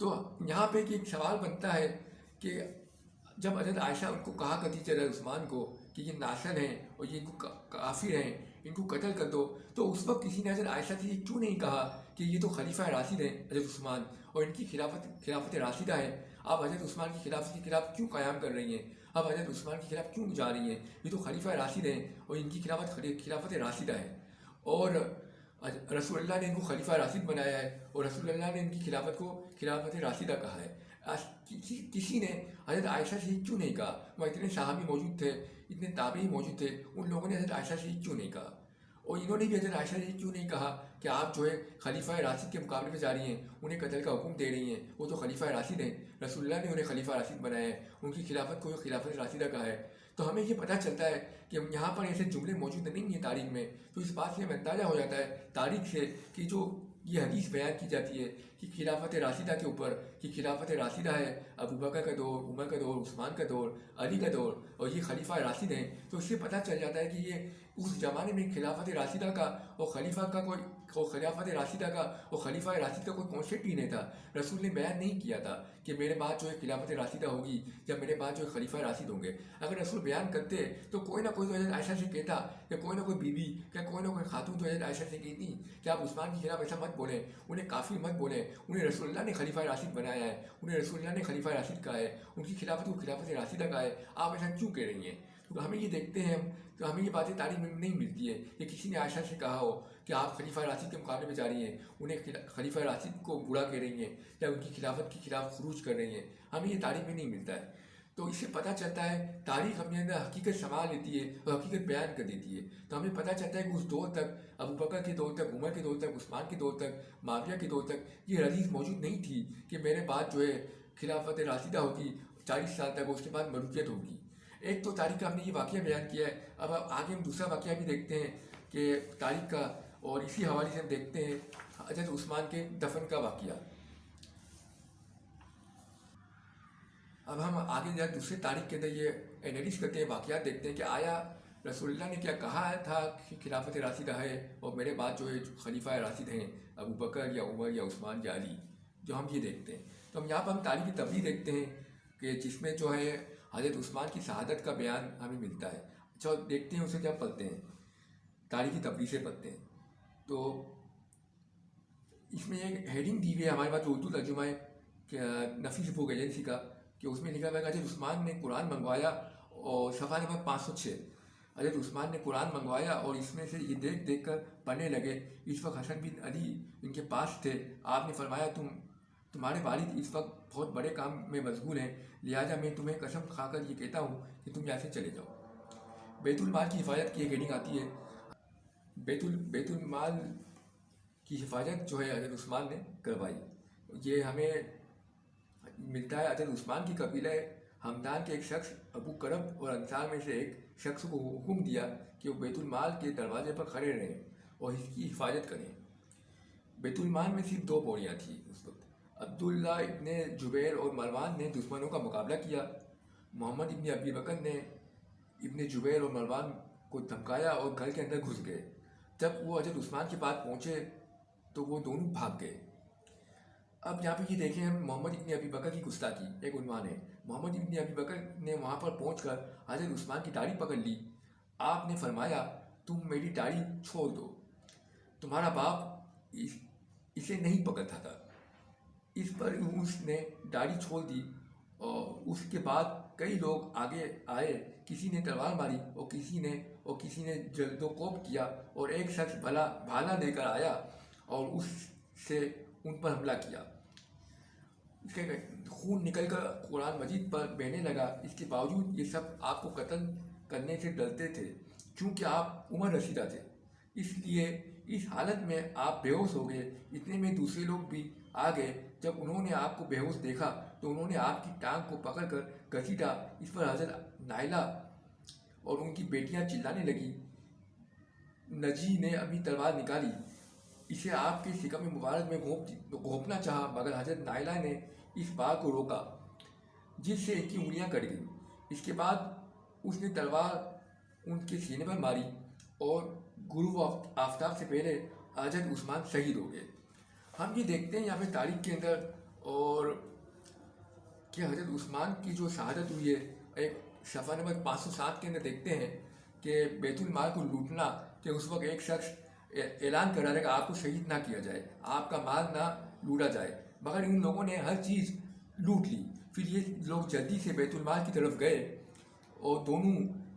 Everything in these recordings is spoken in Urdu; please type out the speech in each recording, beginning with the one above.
تو یہاں پہ ایک سوال بنتا ہے کہ جب حضرت عائشہ ان کو کہا کرتی تھی حضرت عثمان کو کہ یہ ناشل ہیں اور یہ ان کو کافر ہیں، ان کو قتل کر دو، تو اس وقت کسی نے حضرت عائشہ سے یہ کیوں نہیں کہا کہ یہ تو خلیفہ راشد ہیں حضرت عثمان، اور ان کی خلافت راشدہ ہے، آپ حضرت عثمان کی خلافت کے خلاف کیوں قیام کر رہی ہیں، آپ حضرت عثمان کے خلاف کیوں جا رہی ہیں، یہ تو خلیفہ راشد ہیں اور ان کی خلافت راشدہ ہے، اور رسول اللہ نے ان کو خلیفہ راشد بنایا ہے، اور رسول اللہ نے ان کی خلافت کو خلافت راشدہ کہا ہے۔ کسی نے حضرت عائشہ سے ہی کیوں نہیں کہا؟ وہ اتنے صحابی موجود تھے، اتنے تابعی موجود تھے، ان لوگوں نے حضرت عائشہ سے ہی کیوں نہیں کہا؟ اور انہوں نے بھی حضرت عائشہ سے کیوں نہیں کہا کہ آپ جو ہے خلیفہ راشد کے مقابلے میں جا رہی ہیں، انہیں قتل کا حکم دے رہی ہیں، وہ تو خلیفہ راشد ہیں، رسول اللہ نے انہیں خلیفہ راشد بنایا ہے، ان کی خلافت کو خلافت راشدہ کہا ہے۔ تو ہمیں یہ پتہ چلتا ہے کہ یہاں پر ایسے جملے موجود نہیں ہیں تاریخ میں، تو اس بات سے ہمیں اندازہ ہو جاتا ہے تاریخ سے کہ جو یہ حدیث بیان کی جاتی ہے کہ خلافت راشدہ کے اوپر، کہ خلافت راشدہ ہے ابو بکر کا دور، عمر کا دور، عثمان کا دور، علی کا دور، اور یہ خلیفہ راشد ہیں، تو اس سے پتہ چل جاتا ہے کہ یہ اس زمانے میں خلافت راشدہ کا اور خلافت راشدہ کا اور خلیفہ راشد کا کوئی کانسیپٹ ہی نہیں تھا۔ رسول نے بیان نہیں کیا تھا کہ میرے بعد جو ہے خلافت راشدہ ہوگی یا میرے بعد جو ہے خلیفہ راشد ہوں گے۔ اگر رسول بیان کرتے تو کوئی نہ کوئی تو حضرت عائشہ سے کہتا، یا کوئی نہ کوئی بیوی یا کوئی نہ کوئی خاتون تو حضرت عائشہ سے کہتی کہ آپ عثمان کے خلاف ایسا مت بولیں، انہیں کافر مت بولیں، انہیں رسول اللہ نے خلیفہ راشد بنایا ہے، انہیں رسول اللہ نے خلیفہ راشد کہا ہے، ان کی خلافت کو خلافت راشدہ کہا ہے، آپ ایسا کیوں کہہ رہی ہیں؟ تو ہمیں یہ دیکھتے ہیں تو ہمیں یہ باتیں تاریخ میں نہیں ملتی ہے کہ کسی نے عائشہ سے کہا ہو کہ آپ خلیفہ راشد کے مقابلے میں جا رہی ہیں، انہیں خلیفہ راشد کو برا کہہ رہی ہیں یا ان کی خلافت کے خلاف خروج کر رہی ہیں، ہمیں یہ تاریخ میں نہیں ملتا ہے۔ تو اس سے پتہ چلتا ہے تاریخ اپنے اندر حقیقت سنبھال لیتی ہے اور حقیقت بیان کر دیتی ہے۔ تو ہمیں پتہ چلتا ہے کہ اس دور تک، ابو بکر کے دور تک، عمر کے دور تک، عثمان کے دور تک، معاویہ کے دور تک یہ حدیث موجود نہیں تھی کہ میرے بعد جو ہے خلافت راشدہ ہوگی 40 سال تک، اس کے بعد ملوکیت ہوگی۔ ایک تو تاریخ کا ہم نے یہ واقعہ بیان کیا ہے، اب آگے ہم دوسرا واقعہ بھی دیکھتے ہیں کہ تاریخ کا، اور اسی حوالے سے ہم دیکھتے ہیں حضرت عثمان کے دفن کا واقعہ۔ اب ہم آگے جا دوسرے تاریخ کے اندر یہ انالیس کرتے ہیں، واقعات دیکھتے ہیں کہ آیا رسول اللہ نے کیا کہا تھا کہ خلافت راشدہ ہے اور میرے بعد جو ہے خلیفہ راشد ہیں ابو بکر یا عمر یا عثمان یا علی، جو ہم یہ دیکھتے ہیں۔ تو ہم یہاں پر ہم تاریخی تبلیغ دیکھتے ہیں کہ جس میں جو ہے حضرت عثمان کی شہادت کا بیان ہمیں ملتا ہے۔ اچھا دیکھتے ہیں اسے جب پڑھتے ہیں، تاریخی تبلیغ سے پڑھتے ہیں، تو اس میں ایک ہیڈنگ دی ہوئی ہے ہمارے پاس جو اردو ترجمہ ہے کہ نفیس بک ایجنسی کا، کہ اس میں لکھا ہوا ہے کہ حضرت عثمان نے قرآن منگوایا، اور صفحہ نمبر 506، حضرت عثمان نے قرآن منگوایا اور اس میں سے یہ دیکھ دیکھ کر پڑھنے لگے۔ اس وقت حسن بن علی ان کے پاس تھے، آپ نے فرمایا تمہارے والد اس وقت بہت بڑے کام میں مشغول ہیں، لہٰذا میں تمہیں قسم کھا کر یہ کہتا ہوں کہ تم یہاں سے چلے جاؤ۔ بیت المال کی حفاظت کی ایک ہیڈنگ آتی ہے، بیت المال کی حفاظت جو ہے حضرت عثمان نے کروائی۔ یہ ہمیں ملتا ہے حضرت عثمان کی قبیلہ ہمدان کے ایک شخص ابو کرب اور انصار میں سے ایک شخص کو حکم دیا کہ وہ بیت المال کے دروازے پر کھڑے رہیں اور اس کی حفاظت کریں۔ بیت المال میں صرف 2 بوریاں تھیں اس وقت۔ عبداللہ ابن جبیر اور مروان نے دشمنوں کا مقابلہ کیا، محمد ابن ابی بکر نے ابن جبیر اور مروان کو دھمکایا اور گھر کے اندر گھس گئے۔ جب وہ حضرت عثمان کے پاس پہنچے تو وہ دونوں بھاگ گئے۔ اب یہاں پہ یہ دیکھیں ہم محمد ابن ابی بکر کی گستاخی ایک عنوان ہے۔ محمد ابن ابی بکر نے وہاں پر پہنچ کر حضرت عثمان کی داڑھی پکڑ لی۔ آپ نے فرمایا تم میری داڑھی چھوڑ دو، تمہارا باپ اسے نہیں پکڑتا تھا۔ اس پر اس نے داڑھی چھوڑ دی، اور اس کے بعد کئی لوگ آگے آئے، کسی نے تلوار ماری اور کسی نے جلد و کوب کیا، اور ایک شخص بھالا لے کر آیا اور اس سے ان پر حملہ کیا۔ اس کے خون نکل کر قرآن مجید پر بہنے لگا۔ اس کے باوجود یہ سب آپ کو قتل کرنے سے ڈرتے تھے کیونکہ آپ عمر رسیدہ تھے، اس لیے اس حالت میں آپ بے ہوش ہو گئے۔ اتنے میں دوسرے لوگ بھی آ گئے، جب انہوں نے آپ کو بے ہوش دیکھا تو انہوں نے آپ کی ٹانگ کو پکڑ کر گھسیٹا۔ اس پر حضرت نائلہ اور ان کی بیٹیاں چلانے لگی۔ نجی نے اپنی تلوار نکالی، اسے آپ کے شکم مبارک میں گھونپنا چاہا، مگر حضرت نائلہ نے اس بار کو روکا، جس سے ان کی انگلیاں کٹ گئیں۔ اس کے بعد اس نے تلوار ان کے سینے پر ماری اور غروب آفتاب سے پہلے حضرت عثمان شہید ہو گئے۔ ہم یہ دیکھتے ہیں یہاں پہ تاریخ کے اندر اور کہ حضرت عثمان کی جو شہادت ہوئی ہے، ایک صفحہ نمبر 507 کے اندر دیکھتے ہیں کہ بیت المال کو لوٹنا، کہ اس وقت ایک شخص اعلان کر رہا تھا کہ آپ کو شہید نہ کیا جائے، آپ کا مال نہ لوٹا جائے، مگر ان لوگوں نے ہر چیز لوٹ لی۔ پھر یہ لوگ جلدی سے بیت المال کی طرف گئے اور دونوں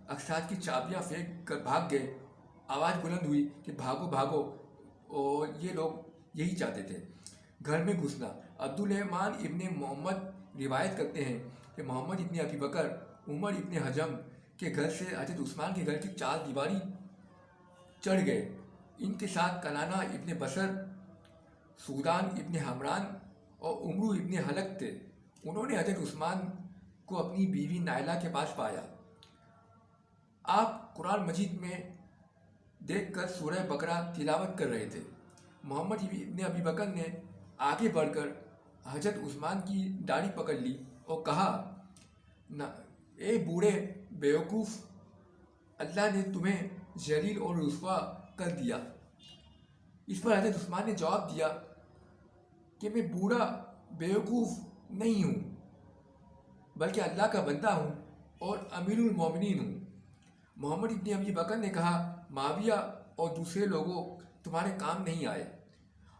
اقساط کی چابیاں پھینک کر بھاگ گئے۔ آواز بلند ہوئی کہ بھاگو بھاگو، اور یہ لوگ یہی چاہتے تھے۔ گھر میں گھسنا، عبدالرحمن ابن محمد روایت کرتے ہیں کہ محمد ابن ابی بکر، عمر ابن حجم کے گھر سے حضرت عثمان کے گھر کی 4 دیواری چڑھ گئے۔ ان کے ساتھ کنانہ ابن بشر، سودان ابن حمران اور عمرو ابن حلق تھے۔ انہوں نے حضرت عثمان کو اپنی بیوی نائلہ کے پاس پایا۔ آپ قرآن مجید میں دیکھ کر سورہ بقرہ تلاوت کر رہے تھے۔ محمد ابن ابی بکر نے آگے بڑھ کر حضرت عثمان کی داڑھی پکڑ لی اور کہا، اے بوڑھے بیوقوف، اللہ نے تمہیں ذلیل اور رسوا کر دیا۔ اس پر حضرت عثمان نے جواب دیا کہ میں بوڑھا بیوقوف نہیں ہوں، بلکہ اللہ کا بندہ ہوں اور امیر المومنین ہوں۔ محمد ابن ابی بکر نے کہا، معاویہ اور دوسرے لوگوں تمہارے کام نہیں آئے۔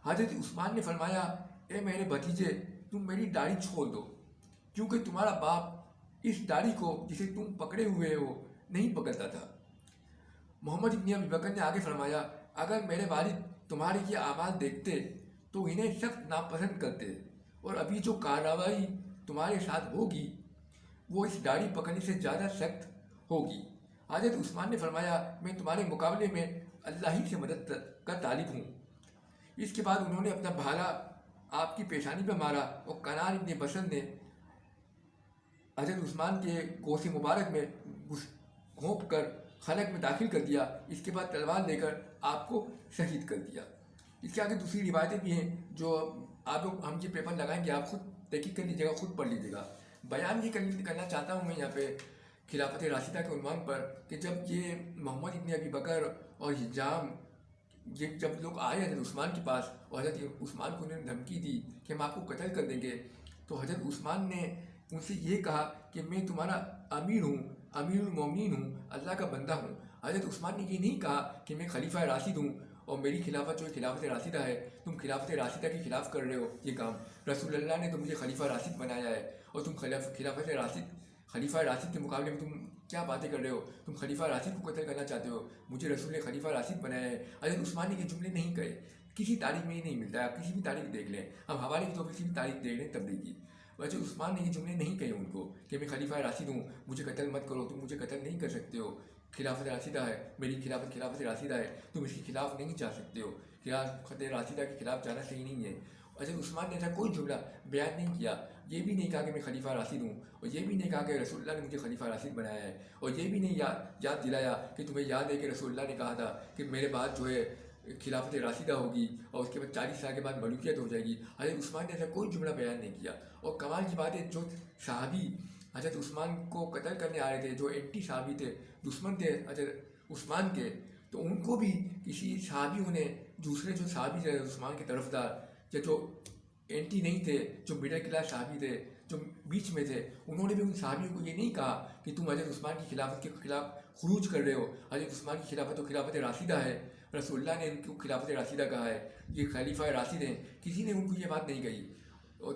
حضرت عثمان نے فرمایا، اے میرے بھتیجے، تم میری داڑھی چھوڑ دو، کیونکہ تمہارا باپ اس داڑھی کو جسے تم پکڑے ہوئے ہو نہیں پکڑتا تھا۔ محمد ابن ابی بکر نے آگے فرمایا، اگر میرے والد تمہارے یہ اعمال دیکھتے تو انہیں سخت ناپسند کرتے، اور ابھی جو کارروائی تمہارے ساتھ ہوگی وہ اس داڑھی پکڑنے سے زیادہ سخت ہوگی۔ حضرت عثمان نے فرمایا، میں تمہارے مقابلے میں اللہ ہی سے مدد کا طالب ہوں۔ اس کے بعد انہوں نے اپنا بھالا آپ کی پیشانی پہ مارا اور کنان ابن بشر نے حضرت عثمان کے گوشے مبارک میں گھونپ کر خلق میں داخل کر دیا۔ اس کے بعد تلوار لے کر آپ کو شہید کر دیا۔ اس کے آگے دوسری روایتیں بھی ہیں جو آپ لوگ، ہم یہ پیپر لگائیں گے، آپ خود تحقیق کر لیجیے گا، خود پڑھ لیجیے گا۔ بیان یہ کرنا چاہتا ہوں میں یہاں پہ خلافت راشدہ کے عنوان پر کہ جب یہ محمد ابن ابی بکر اور حجام، یہ جب لوگ آئے حضرت عثمان کے پاس اور حضرت عثمان کو انہوں نے دھمکی دی کہ ہم آپ کو قتل کر دیں گے، تو حضرت عثمان نے ان سے یہ کہا کہ میں تمہارا امیر ہوں، امیر المومنین ہوں، اللہ کا بندہ ہوں۔ حضرت عثمان نے یہ نہیں کہا کہ میں خلیفہ راشد ہوں اور میری خلافت جو ہے خلافت راشدہ ہے، تم خلافت راشدہ کے خلاف کر رہے ہو یہ کام، رسول اللہ نے تو مجھے خلیفہ راشد بنایا ہے اور تم خلیفہ راشد کے مقابلے میں تم کیا باتیں کر رہے ہو، تم خلیفہ راشد کو قتل کرنا چاہتے ہو، مجھے رسول نے خلیفہ راشد بنایا ہے۔ حضرت عثمان نے یہ جملے نہیں کہے، کسی تاریخ میں یہ نہیں ملتا ہے، آپ کسی بھی تاریخ دیکھ لیں، ہم حوالے کی تو کسی بھی تاریخ دیکھ لیں تبلیغی، ویسے عثمان نے یہ جملے نہیں کہے ان کو کہ میں خلیفہ راشد ہوں، مجھے قتل مت کرو، تم مجھے قتل نہیں کر سکتے ہو، خلافت راشدہ ہے، میری خلافت راشدہ ہے، تم اس کے خلاف نہیں جا سکتے ہو، خلافت راشدہ کے خلاف جانا صحیح نہیں ہے۔ حضرت عثمان نے ایسا کوئی جملہ بیان نہیں کیا، یہ بھی نہیں کہا کہ میں خلیفہ راشد ہوں، اور یہ بھی نہیں کہا کہ رسول اللہ نے مجھے خلیفہ راشد بنایا ہے، اور یہ بھی نہیں یاد دلایا کہ تمہیں یاد ہے کہ رسول اللہ نے کہا تھا کہ میرے بعد جو ہے خلافت راشدہ ہوگی اور اس کے بعد 40 سال کے بعد ملوکیت ہو جائے گی۔ حضرت عثمان نے ایسا کوئی جملہ بیان نہیں کیا۔ اور کمال کی بات ہے، جو صحابی حضرت عثمان کو قتل کرنے آ رہے تھے، جو اینٹی صحابی تھے، دشمن تھے حضرت عثمان کے، تو ان کو بھی کسی صحابیوں نے، دوسرے جو صحابی تھے عثمان کے طرفدار یا جو اینٹی نہیں تھے، جو مڈل کلاس صحابی تھے، جو بیچ میں تھے، انہوں نے بھی ان صحابیوں کو یہ نہیں کہا کہ تم حضرت عثمان کی خلافت کے خلاف خروج کر رہے ہو، حضرت عثمان کی خلافت تو خلافت راشدہ ہے، رسول اللہ نے ان کو خلافت راشدہ کہا ہے، یہ خلیفہ راشد ہیں، کسی نے ان کو یہ بات نہیں کہی۔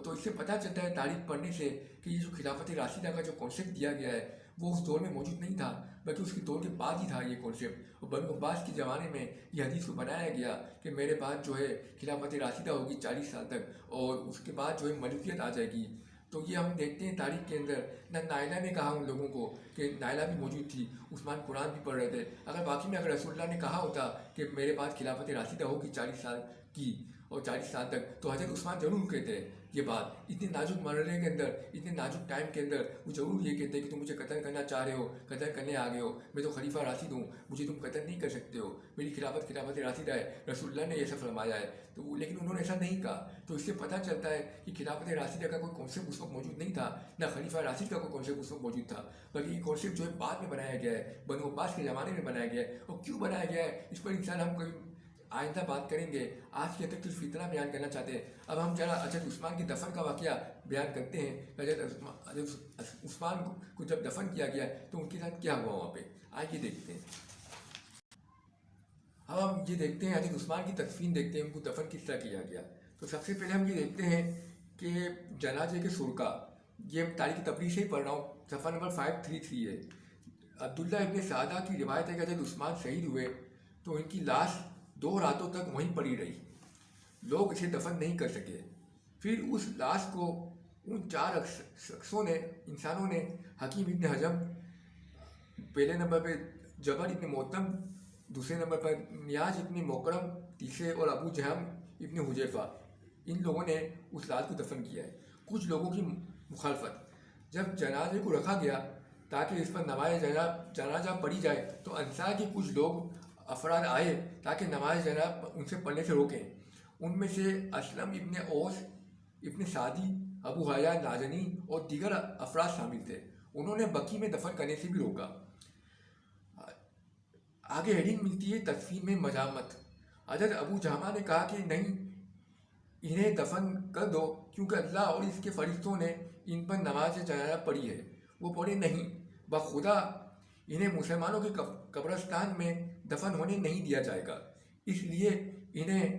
تو اس سے پتہ چلتا ہے تاریخ پڑھنے سے کہ یہ جو خلافت راشدہ کا جو کانسیپٹ دیا گیا ہے وہ اس دور میں موجود نہیں تھا، بلکہ اس کے دور کے بعد ہی تھا یہ کانسیپٹ، اور بنو عباس کے زمانے میں یہ حدیث کو بنایا گیا کہ میرے بعد جو ہے خلافت راشدہ ہوگی 40 سال تک، اور اس کے بعد جو ہے ملوکیت آ جائے گی۔ تو یہ ہم دیکھتے ہیں تاریخ کے اندر، نہ نائلہ نے کہا ان لوگوں کو، کہ نائلہ بھی موجود تھی، عثمان قرآن بھی پڑھ رہے تھے، اگر واقعی میں اگر رسول اللہ نے کہا ہوتا کہ میرے بعد خلافت راشدہ ہوگی 40 سال کی اور 40 سال تک، تو حضرت عثمان ضرور کہتے یہ بات، اتنے نازک مرحلے کے اندر، اتنے نازک ٹائم کے اندر وہ ضرور یہ کہتے کہ تم مجھے قتل کرنا چاہ رہے ہو، قتل کرنے آ گئے ہو، میں تو خلیفہ راشد ہوں، مجھے تم قتل نہیں کر سکتے ہو، میری خلافت راشدہ ہے، رسول اللہ نے ایسا فرمایا ہے۔ تو لیکن انہوں نے ایسا نہیں کہا، تو اس سے پتہ چلتا ہے کہ خلافت راشدہ کا کوئی کانسیپٹ اس وقت موجود نہیں تھا، نہ خلیفہ راشد کا کوئی کانسیپٹ اس وقت موجود تھا، بلکہ یہ کانسیپٹ جو ہے بعد میں بنایا گیا ہے، بنو عباس کے زمانے میں بنایا گیا ہے۔ اور کیوں بنایا گیا ہے اس پر انسان ہم کبھی آئندہ بات کریں گے. آج کے تک صرف اتنا بیان کرنا چاہتے ہیں. اب ہم ذرا حضرت عثمان کی دفن کا واقعہ بیان کرتے ہیں. حضرت عثمان کو جب دفن کیا گیا تو ان کے ساتھ کیا ہوا وہاں پہ, آئیے دیکھتے ہیں. اب ہم یہ دیکھتے ہیں حضرت عثمان کی تدفین دیکھتے ہیں, ان کو دفن کس طرح کیا گیا. تو سب سے پہلے ہم یہ دیکھتے ہیں کہ جنازے کے سرقہ, یہ تاریخ تبری سے ہی پڑھ رہا ہوں, صفحہ نمبر 533 ہے. عبداللہ ابن سعدہ کی روایت ہے کہ حضرت عثمان شہید ہوئے تو ان کی لاش 2 راتوں تک وہیں پڑی رہی, لوگ اسے دفن نہیں کر سکے. پھر اس لاش کو ان 4 شخصوں نے, انسانوں نے, حکیم ابن حزم پہلے نمبر پہ, جبر ابن محتم دوسرے نمبر پر, نیاز ابن مکرم تیسرے, اور ابو جہم ابن حذیفہ, ان لوگوں نے اس لاش کو دفن کیا ہے. کچھ لوگوں کی مخالفت, جب جنازے کو رکھا گیا تاکہ اس پر نماز جنازہ پڑھی جائے تو انصار کے کچھ لوگ افراد آئے تاکہ نماز جنازہ ان سے پڑھنے سے روکیں. ان میں سے اسلم ابن اوس ابن سعدی, ابو حیان نازنی اور دیگر افراد شامل تھے. انہوں نے بقی میں دفن کرنے سے بھی روکا. آگے ہیڈنگ ملتی ہے تدفین میں مزاحمت. حضرت ابو جہمہ نے کہا کہ نہیں, انہیں دفن کر دو کیونکہ اللہ اور اس کے فرشتوں نے ان پر نماز جنازہ پڑھی ہے. وہ پڑھے نہیں, بخدا انہیں مسلمانوں کے قبرستان میں دفن ہونے نہیں دیا جائے گا, اس لیے انہیں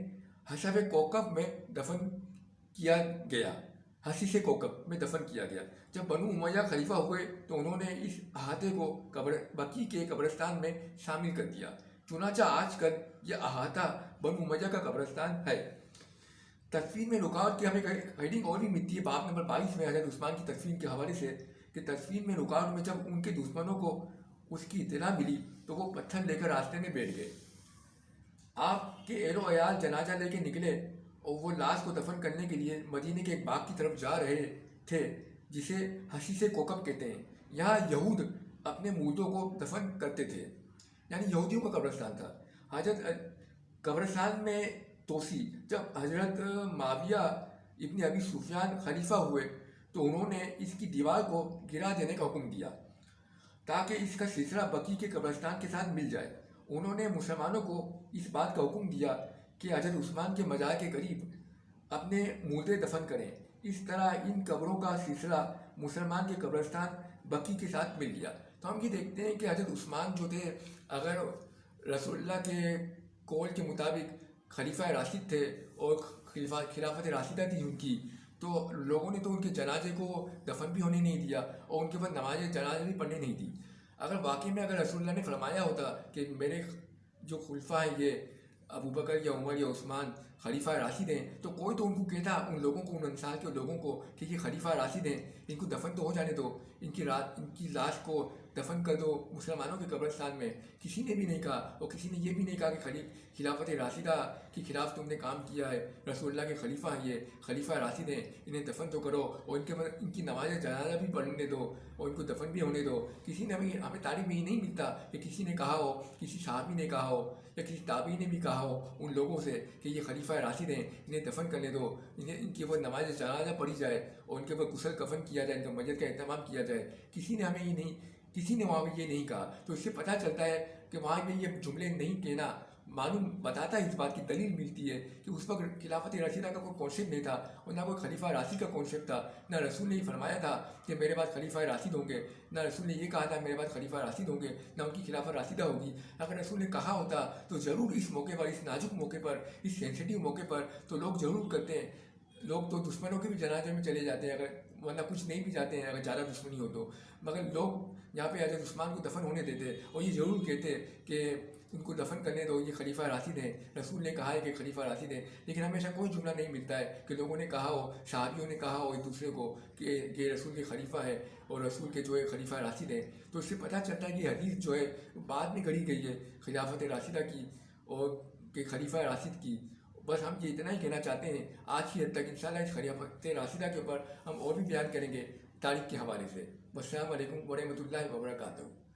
حسب کوکب میں دفن کیا گیا. حسیس کوکب میں دفن کیا گیا. جب بنو امیہ خلیفہ ہوئے تو انہوں نے اس احاطے کو بقی کے قبرستان میں شامل کر دیا. چنانچہ آج کل یہ احاطہ بنو امیہ کا قبرستان ہے. تدفین میں رکاوٹ کی ہمیں ہیڈنگ اور بھی ملتی ہے باب نمبر 22 میں حضرت عثمان کی تدفین کے حوالے سے, کہ تدفین میں رکاوٹ میں جب ان کے دشمنوں کو اس کی اطلاع ملی تو وہ پتھر لے کر راستے میں بیٹھ گئے. آپ کے اہل و عیال جنازہ لے کے نکلے اور وہ لاش کو دفن کرنے کے لیے مدینے کے ایک باغ کی طرف جا رہے تھے جسے حسیس کوکب کہتے ہیں. یہاں یہود اپنے مردوں کو دفن کرتے تھے, یعنی یہودیوں کا قبرستان تھا. حضرت قبرستان میں توسیع, جب حضرت معاویہ ابن ابی سفیان خلیفہ ہوئے تو انہوں نے اس کی دیوار کو گرا دینے کا حکم دیا تاکہ اس کا سلسلہ بقی کے قبرستان کے ساتھ مل جائے. انہوں نے مسلمانوں کو اس بات کا حکم دیا کہ حضرت عثمان کے مزار کے قریب اپنے مردے دفن کریں. اس طرح ان قبروں کا سلسلہ مسلمان کے قبرستان بقی کے ساتھ مل گیا. تو ہم یہ دیکھتے ہیں کہ حضرت عثمان جو تھے, اگر رسول اللہ کے قول کے مطابق خلیفہ راشد تھے اور خلافت راشدہ تھی ان کی, تو لوگوں نے تو ان کے جنازے کو دفن بھی ہونے نہیں دیا اور ان کے بعد نماز جنازہ بھی پڑھنے نہیں دی. اگر واقعی میں اگر رسول اللہ نے فرمایا ہوتا کہ میرے جو خلفاء ہیں یہ ابو بکر یا عمر یا عثمان خلیفہ راشد ہیں, تو کوئی تو ان کو کہتا, ان لوگوں کو, ان انصار کے لوگوں کو, کہ یہ خلیفہ راشد ہیں, ان کو دفن تو ہو جانے دو, ان کی لاش کو دفن کر دو مسلمانوں کے قبرستان میں. کسی نے بھی نہیں کہا, اور کسی نے یہ بھی نہیں کہا کہ خلافت راشدہ کے خلاف تم نے کام کیا ہے, رسول اللہ کے خلیفہ ہیں, یہ خلیفہ راشد ہیں, انہیں دفن تو کرو اور ان کی نماز جنازہ بھی پڑھنے دو اور ان کو دفن بھی ہونے دو. کسی نے ہمیں تاریخ میں یہ نہیں ملتا کہ کسی نے کہا ہو, کسی صحابی نے کہا ہو یا کسی تابعی نے بھی کہا ہو ان لوگوں سے کہ یہ خلیفہ راشد ہیں, انہیں دفن کرنے دو, ان کے اوپر نماز جنازہ پڑھی جائے اور ان کے اوپر غسل کفن کیا جائے, ان کا میت کا اہتمام کیا جائے. کسی نے وہاں پہ یہ نہیں کہا. تو اس سے پتہ چلتا ہے کہ وہاں پہ یہ جملے نہیں کہنا معلوم بتاتا ہے, اس بات کی دلیل ملتی ہے کہ اس وقت خلافت راشدہ کا کوئی کانسیپٹ نہیں تھا اور نہ کوئی خلیفہ راشد کا کانسیپٹ تھا. نہ رسول نے یہ فرمایا تھا کہ میرے بعد خلیفہ راشد ہوں گے, نہ رسول نے یہ کہا تھا میرے بعد خلیفہ راشد ہوں گے, نہ ان کی خلافت راشدہ ہوگی. اگر رسول نے کہا ہوتا تو ضرور اس موقع پر, اس نازک موقع پر, اس سینسیٹیو موقع پر تو لوگ ضرور کرتے ہیں. لوگ تو دشمنوں کے بھی جنازے میں چلے جاتے ہیں, اگر ورنہ کچھ نہیں بھی جاتے ہیں اگر زیادہ دشمنی ہو تو, مگر لوگ یہاں پہ حضرت عثمان کو دفن ہونے دیتے اور یہ ضرور کہتے کہ ان کو دفن کرنے دو, یہ خلیفہ راشد ہیں, رسول نے کہا ہے کہ خلیفہ راشد ہیں. لیکن ہمیشہ کوئی جملہ نہیں ملتا ہے کہ لوگوں نے کہا ہو, صحابیوں نے کہا ہو ایک دوسرے کو کہ یہ رسول کے خلیفہ ہے اور رسول کے جو ہے خلیفہ راشد ہیں. تو اس سے پتہ چلتا ہے کہ یہ حدیث جو ہے بعد میں گڑھی گئی ہے خلافت راشدہ کی اور کہ خلیفہ راشد کی. بس ہم یہ اتنا ہی کہنا چاہتے ہیں آج کی حد تک. انشاءاللہ اس خلافت راشدہ کے اوپر ہم اور بھی بیان کریں گے تاریخ کے حوالے سے. السلام علیکم ورحمۃ اللہ وبرکاتہ.